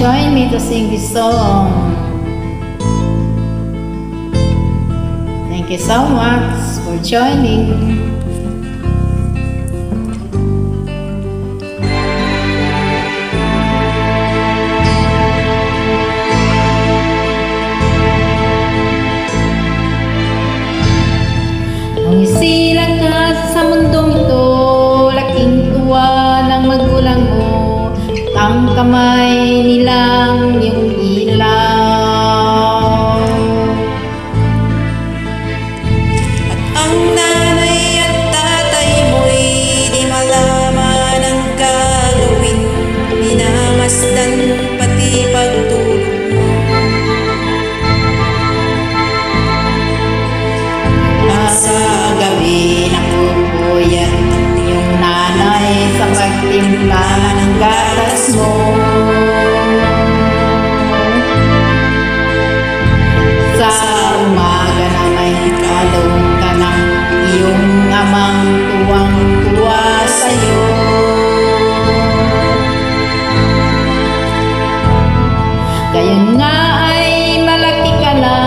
join me to sing this song. Thank you so much for joining. Ang isilang ka sa mundong ito, laking tuwa ng magulang mo. Ang kamay nilang iyong ilaw. At ang nanay at tatay mo'y di malaman ang gagawin. Minamasdan pati pagtulog mo. At sa gabi napupuyan yung nanay sa pagtimpla ng gatas mo. Sa umaga na may kalong ka ng iyong amang tuwang-tuwa sa'yo. Gayon nga ay malaki ka na,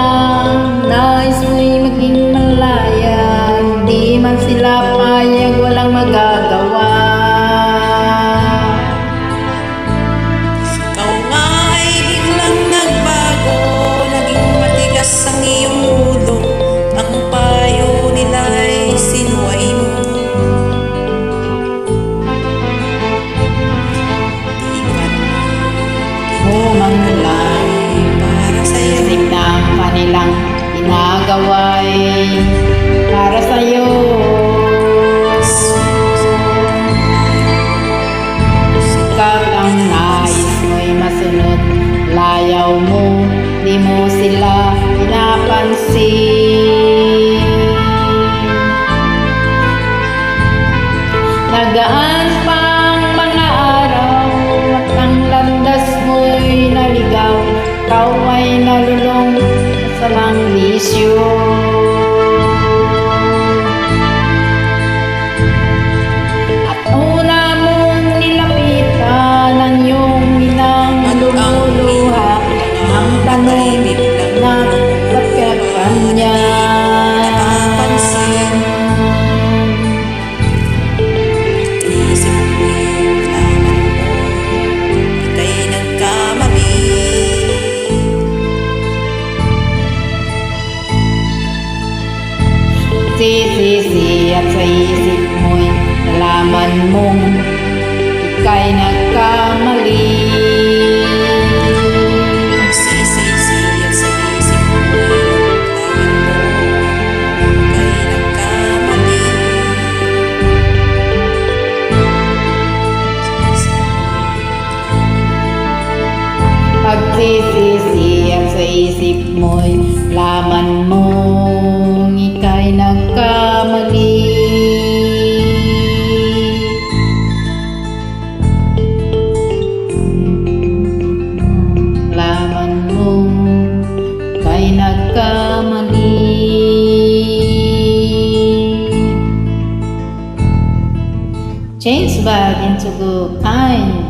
nais mo'y maging malaya. Hindi man sila payag, walang magagawa. Ikaw nga ay biglang nagbago, naging matigas ang iyong ulo. Ang payo nila ay sinuway mo. Di man Humanglay para sa'yo. isip na ang kanilang ginagawa'y para sa'yo. Sikat ang nais mo'y masunod, layaw mo, di mo sila pinapansin. Nagaan pang mga araw at ang landas mo'y naligaw. Ikaw ay nalulong sa lang bisyo. At una mong nilapitan ang iyong inang lumuluha. Ang tanong na ba't ka kanya napapansin? Isip mo'y laman mo, ika'y nagkamali. Sisisi at sa isip mo'y nalaman mong ika'y nagkamali. Nagsisisi at sa isip mo'y laman mo, ika'y nagkamali. Pagsisisi at sa isip mo'y laman mong ika'y nagkamali. Laman mong ika'y nagkamali. Change back into good kind.